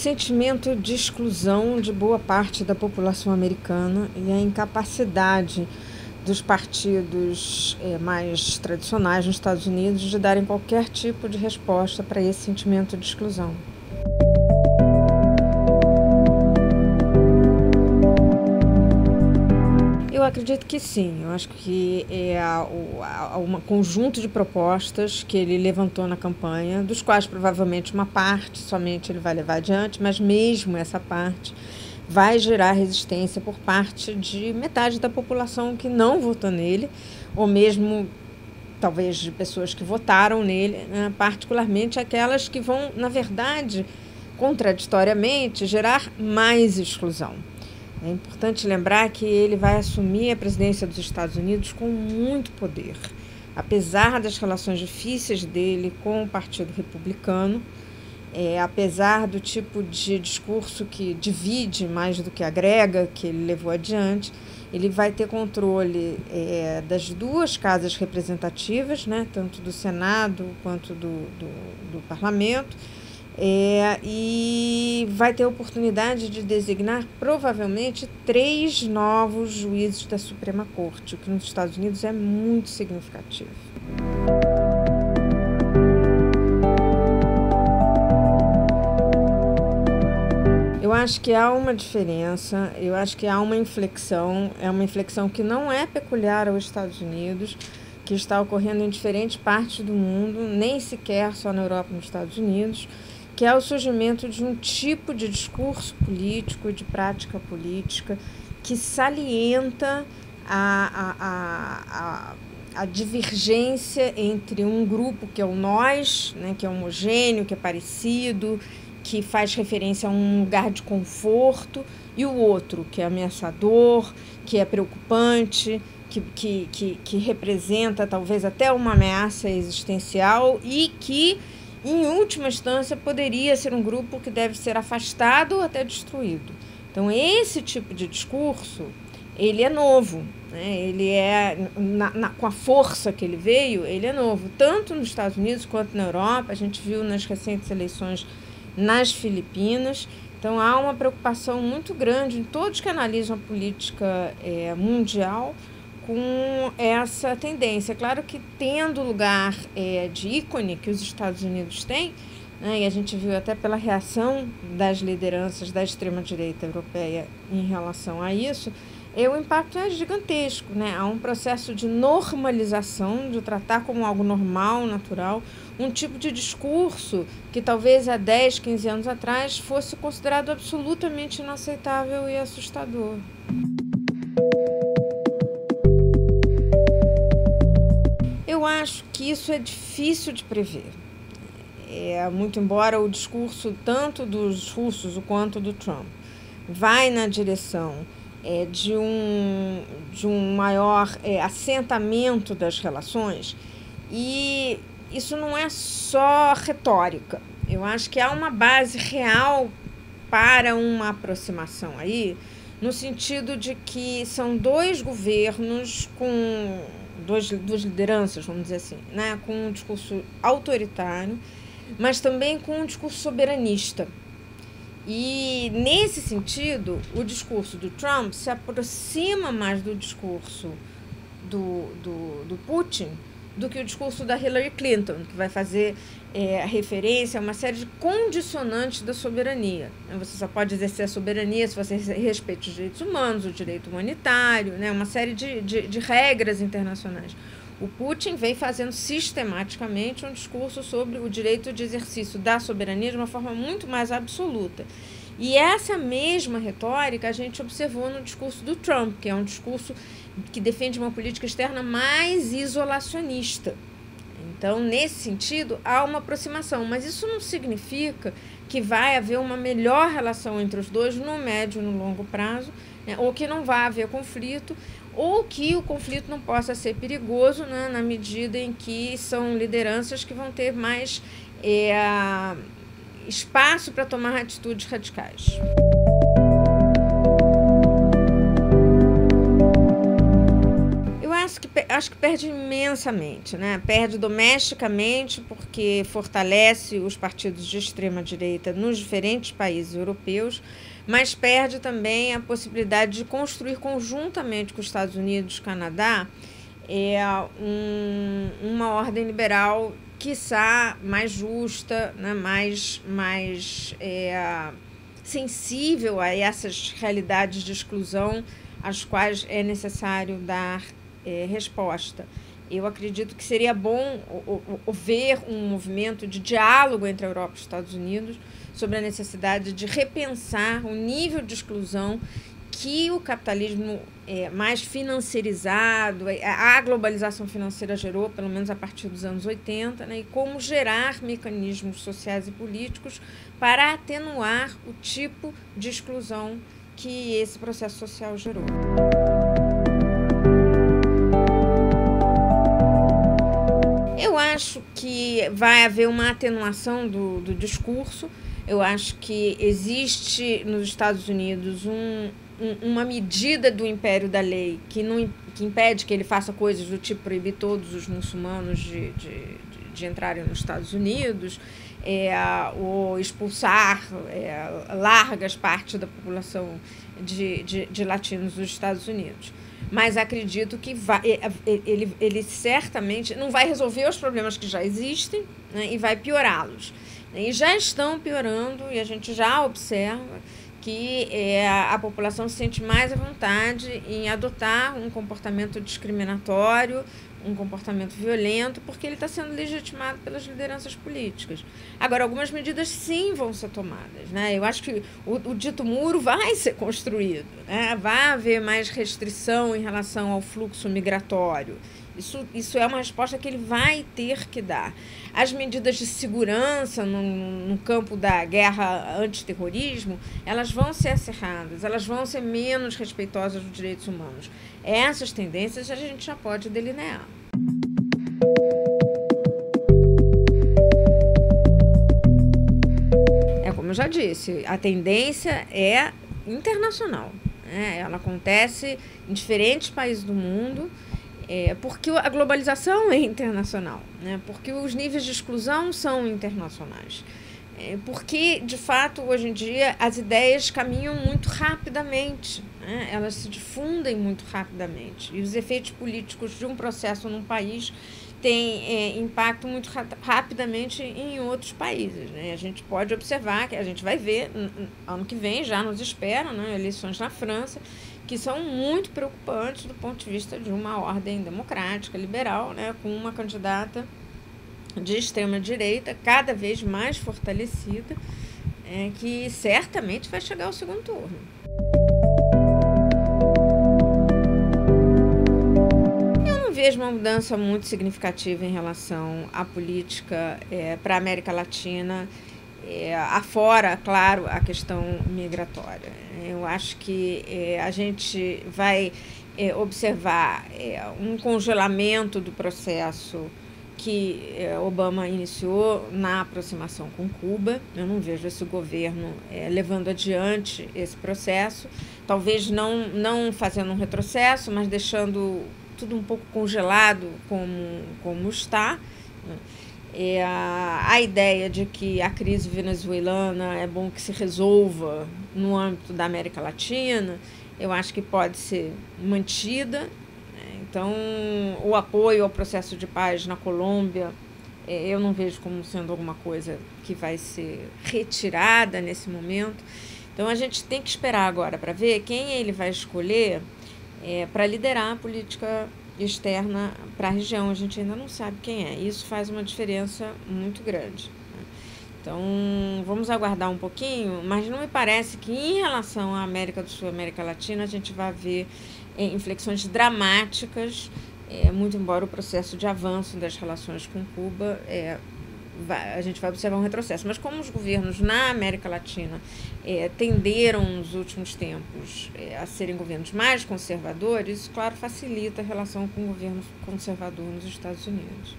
sentimento de exclusão de boa parte da população americana e a incapacidade dos partidos mais tradicionais nos Estados Unidos de darem qualquer tipo de resposta para esse sentimento de exclusão. Eu acredito que sim, eu acho que há um conjunto de propostas que ele levantou na campanha, dos quais provavelmente uma parte somente ele vai levar adiante, mas mesmo essa parte vai gerar resistência por parte de metade da população que não votou nele, ou mesmo talvez de pessoas que votaram nele, né? Particularmente aquelas que vão, na verdade, contraditoriamente, gerar mais exclusão. É importante lembrar que ele vai assumir a presidência dos Estados Unidos com muito poder. Apesar das relações difíceis dele com o Partido Republicano, apesar do tipo de discurso que divide mais do que agrega, que ele levou adiante, ele vai ter controle das duas casas representativas, né, tanto do Senado quanto do Parlamento, e vai ter a oportunidade de designar provavelmente 3 novos juízes da Suprema Corte, o que nos Estados Unidos é muito significativo. Eu acho que há uma diferença, eu acho que há uma inflexão, é uma inflexão que não é peculiar aos Estados Unidos, que está ocorrendo em diferentes partes do mundo, nem sequer só na Europa e nos Estados Unidos, que é o surgimento de um tipo de discurso político, de prática política, que salienta a divergência entre um grupo que é o nós, né, que é homogêneo, que é parecido, que faz referência a um lugar de conforto, e o outro, que é ameaçador, que é preocupante, que representa talvez até uma ameaça existencial e que, em última instância, poderia ser um grupo que deve ser afastado ou até destruído. Então, esse tipo de discurso, ele é novo, né? Ele com a força que ele veio, ele é novo, tanto nos Estados Unidos quanto na Europa. A gente viu nas recentes eleições nas Filipinas. Então, há uma preocupação muito grande em todos que analisam a política mundial com essa tendência. Claro que tendo lugar de ícone que os Estados Unidos têm, né, e a gente viu até pela reação das lideranças da extrema-direita europeia em relação a isso, o impacto é gigantesco, né? Há um processo de normalização, de tratar como algo normal, natural, um tipo de discurso que talvez há 10, 15 anos atrás fosse considerado absolutamente inaceitável e assustador. Eu acho que isso é difícil de prever. Muito embora o discurso tanto dos russos quanto do Trump vai na direção de um maior assentamento das relações, e isso não é só retórica. Eu acho que há uma base real para uma aproximação aí, no sentido de que são 2 governos com duas lideranças, vamos dizer assim, né, com um discurso autoritário, mas também com um discurso soberanista. E, nesse sentido, o discurso do Trump se aproxima mais do discurso do Putin do que o discurso da Hillary Clinton, que vai fazer referência a uma série de condicionantes da soberania. Você só pode exercer a soberania se você respeita os direitos humanos, o direito humanitário, né, uma série de regras internacionais. O Putin vem fazendo sistematicamente um discurso sobre o direito de exercício da soberania de uma forma muito mais absoluta. E essa mesma retórica a gente observou no discurso do Trump, que é um discurso que defende uma política externa mais isolacionista. Então, nesse sentido, há uma aproximação, mas isso não significa que vai haver uma melhor relação entre os dois no médio e no longo prazo, né, ou que não vai haver conflito, ou que o conflito não possa ser perigoso, né, na medida em que são lideranças que vão ter mais espaço para tomar atitudes radicais. acho que perde imensamente, né? Perde domesticamente porque fortalece os partidos de extrema-direita nos diferentes países europeus, mas perde também a possibilidade de construir conjuntamente com os Estados Unidos e Canadá uma ordem liberal, quiçá mais justa, né? mais sensível a essas realidades de exclusão às quais é necessário dar resposta. Eu acredito que seria bom ver um movimento de diálogo entre a Europa e os Estados Unidos sobre a necessidade de repensar o nível de exclusão que o capitalismo mais financiarizado, a globalização financeira gerou, pelo menos a partir dos anos 80, né, e como gerar mecanismos sociais e políticos para atenuar o tipo de exclusão que esse processo social gerou. Eu acho que vai haver uma atenuação do discurso. Eu acho que existe nos Estados Unidos uma medida do império da lei que impede que ele faça coisas do tipo proibir todos os muçulmanos de entrarem nos Estados Unidos, ou expulsar largas partes da população de latinos dos Estados Unidos. Mas acredito que ele certamente não vai resolver os problemas que já existem, né, e vai piorá-los. E já estão piorando, e a gente já observa que a população se sente mais à vontade em adotar um comportamento discriminatório, um comportamento violento, porque ele está sendo legitimado pelas lideranças políticas. Agora, algumas medidas sim vão ser tomadas, né? Eu acho que o dito muro vai ser construído, né? Vai haver mais restrição em relação ao fluxo migratório. Isso é uma resposta que ele vai ter que dar. As medidas de segurança no campo da guerra antiterrorismo, elas vão ser acirradas, elas vão ser menos respeitosas dos direitos humanos. Essas tendências a gente já pode delinear. Como eu já disse, a tendência é internacional, né? Ela acontece em diferentes países do mundo, porque a globalização é internacional, né? Porque os níveis de exclusão são internacionais. Porque, de fato, hoje em dia, as ideias caminham muito rapidamente, né? Elas se difundem muito rapidamente. E os efeitos políticos de um processo num país têm impacto muito rapidamente em outros países, né? A gente pode observar, que a gente vai ver, ano que vem já nos esperam, né, eleições na França, que são muito preocupantes do ponto de vista de uma ordem democrática, liberal, né, com uma candidata de extrema-direita cada vez mais fortalecida, que certamente vai chegar ao segundo turno. Eu não vejo uma mudança muito significativa em relação à política para a América Latina, afora, claro, a questão migratória. Eu acho que a gente vai observar um congelamento do processo que Obama iniciou na aproximação com Cuba. Eu não vejo esse governo levando adiante esse processo, talvez não fazendo um retrocesso, mas deixando tudo um pouco congelado como está. A ideia de que a crise venezuelana é bom que se resolva no âmbito da América Latina, eu acho que pode ser mantida. Então, o apoio ao processo de paz na Colômbia, eu não vejo como sendo alguma coisa que vai ser retirada nesse momento. Então, a gente tem que esperar agora para ver quem ele vai escolher para liderar a política externa para a região. A gente ainda não sabe quem é. Isso faz uma diferença muito grande, né? Então, vamos aguardar um pouquinho, mas não me parece que em relação à América do Sul e América Latina a gente vai ver inflexões dramáticas, muito embora o processo de avanço das relações com Cuba, a gente vai observar um retrocesso. Mas como os governos na América Latina tenderam nos últimos tempos a serem governos mais conservadores, isso, claro, facilita a relação com o governo conservador nos Estados Unidos.